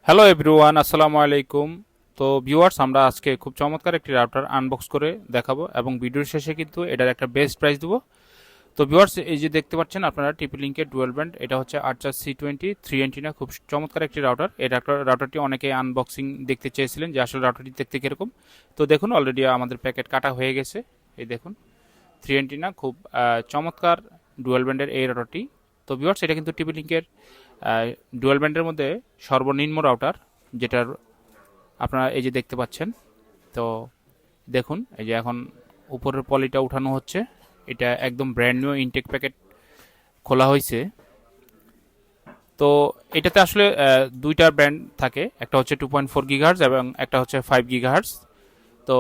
Hello everyone, আসসালামু আলাইকুম। তো ভিউয়ার্স, আমরা আজকে খুব চমৎকার একটি রাউটার আনবক্স করে দেখাবো এবং ভিডিওর শেষে কিন্তু এটার একটা বেস্ট প্রাইস দেবো। তো ভিউয়ার্স, এই যে দেখতে পাচ্ছেন আপনারা টিপি লিঙ্কের ডুয়েল ব্যান্ড, এটা হচ্ছে আর্চার C20 3 এন্টিনা, খুব চমৎকার একটি রাউটার। এই রাউটারটি অনেকে আনবক্সিং দেখতে চেয়েছিলেন যে আসলে রাউটারটি দেখতে কীরকম। তো দেখুন, অলরেডি আমাদের প্যাকেট কাটা হয়ে গেছে। এই দেখুন, 3 এন্টিনা, খুব চমৎকার ডুয়েল ব্যান্ডের এই রাউটারটি। তো ভিউয়ার্স, এটা কিন্তু টিপি লিঙ্কের ডুয়েল ব্যান্ডের মধ্যে সর্বনিম্ন রাউটার, যেটার আপনারা এই যে দেখতে পাচ্ছেন। তো দেখুন, এই যে এখন উপরের পলিটা উঠানো হচ্ছে। এটা একদম ব্র্যান্ড নিউ ইনটেক প্যাকেট খোলা হয়েছে। তো এটাতে আসলে দুইটা ব্র্যান্ড থাকে, একটা হচ্ছে 2.4 গিগাহার্জ এবং একটা হচ্ছে 5 গিগাহার্জ। তো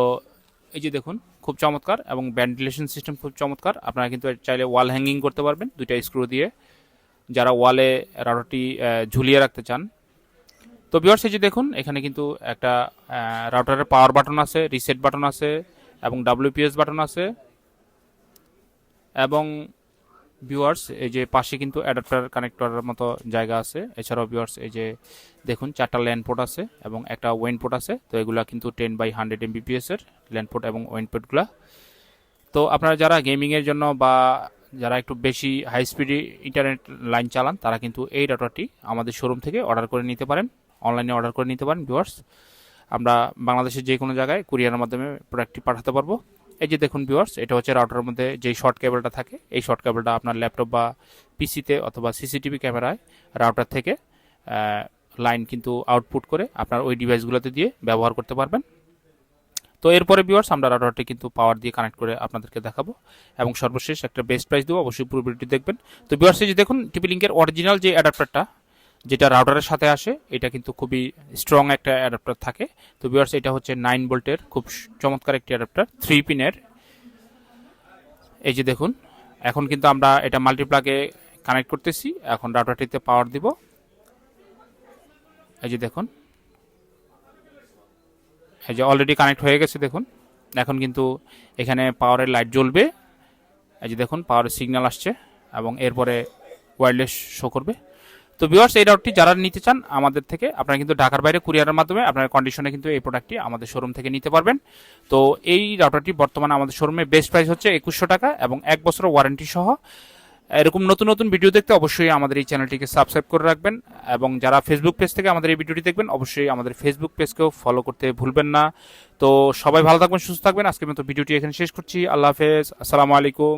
এই যে দেখুন, খুব চমৎকার এবং ভেন্টিলেশন সিস্টেম খুব চমৎকার। আপনারা কিন্তু চাইলে ওয়াল হ্যাঙ্গিং করতে পারবেন দুইটা স্ক্রু দিয়ে, যারা ওয়ালে রাউটারটি ঝুলিয়ে রাখতে চান। তো ভিউয়ার্স, এই যে দেখুন, এখানে কিন্তু একটা রাউটারের পাওয়ার বাটন আছে, রিসেট বাটন আছে এবং WPS বাটন আছে। এবং ভিউয়ার্স, এই যে পাশে কিন্তু অ্যাডাপ্টার কানেক্ট করার মতো জায়গা আছে। এছাড়াও ভিউয়ার্স, এই যে দেখুন, 4টা ল্যান্ড পোর্ট আছে এবং একটা ওয়েন পোর্ট আছে। তো এগুলা কিন্তু 10/100 MBPS এর ল্যান্ড পোর্ট এবং ওয়েন পোর্টগুলা। তো আপনারা যারা গেমিংয়ের জন্য বা যারা একটু বেশি হাই স্পিডে ইন্টারনেট লাইন চালান, তারা কিন্তু এই রাউটারটি আমাদের শোরুম থেকে অর্ডার করে নিতে পারেন, অনলাইনে অর্ডার করে নিতে পারেন। ভিউয়ার্স, আমরা বাংলাদেশের যে কোনো জায়গায় কুরিয়ারের মাধ্যমে প্রোডাক্টটি পাঠাতে পারবো। এই যে দেখুন ভিউয়ার্স, এটা হচ্ছে রাউটারের মধ্যে যেই শর্ট কেবলটা থাকে, এই শর্ট কেবলটা আপনার ল্যাপটপ বা পিসিতে অথবা সিসিটিভি ক্যামেরায় রাউটার থেকে লাইন কিন্তু আউটপুট করে আপনার ওই ডিভাইসগুলোতে দিয়ে ব্যবহার করতে পারবেন। তো এরপরে ভিউয়ার্স, আমরা রাউটারটি কিন্তু পাওয়ার দিয়ে কানেক্ট করে আপনাদেরকে দেখাবো এবং সর্বশেষ একটা বেস্ট প্রাইস দেবো। অবশ্যই পুরো ভিডিওটি দেখবেন। তো ভিউয়ার্স, এই যে দেখুন, টিপি লিঙ্কের অরিজিনাল যে অ্যাডাপ্টারটা যেটা রাউটারের সাথে আসে, এটা কিন্তু খুবই স্ট্রং একটা অ্যাডাপ্টার থাকে। তো ভিউয়ার্স, এটা হচ্ছে 9 ভোল্টের খুব চমৎকার একটি অ্যাডাপ্টার, 3 পিনের। এই যে দেখুন, এখন কিন্তু আমরা এটা মাল্টিপ্লাগে কানেক্ট করতেছি। এখন রাউটারটিতে পাওয়ার দিব। এই যে দেখুন, এই যে অলরেডি কানেক্ট হয়ে গেছে। দেখুন, এখন কিন্তু এখানে পাওয়ারের লাইট জ্বলবে। এই যে দেখুন, পাওয়ারের সিগন্যাল আসছে এবং এরপরে ওয়্যারলেস শো করবে। তো ভিউয়ার্স, এই রাউটারটি যারা নিতে চান আমাদের থেকে, আপনারা কিন্তু ঢাকার বাইরে কুরিয়ারের মাধ্যমে আপনার কন্ডিশনে কিন্তু এই প্রোডাক্টটি আমাদের শোরুম থেকে নিতে পারবেন। তো এই রাউটারটি বর্তমানে আমাদের শোরুমে বেস্ট প্রাইস হচ্ছে 2100 টাকা এবং 1 বছরের ওয়ারেন্টি সহ। এরকম নতুন নতুন ভিডিও দেখতে অবশ্যই আমাদের এই চ্যানেলটিকে সাবস্ক্রাইব করে রাখবেন এবং যারা ফেসবুক পেজ থেকে আমাদের এই ভিডিওটি দেখবেন, অবশ্যই আমাদের ফেসবুক পেজকেও ফলো করতে ভুলবেন না। তো সবাই ভালো থাকবেন, সুস্থ থাকবেন। আজকের মতো ভিডিওটি এখানে শেষ করছি। আল্লাহ হাফেজ, আসসালামু আলাইকুম।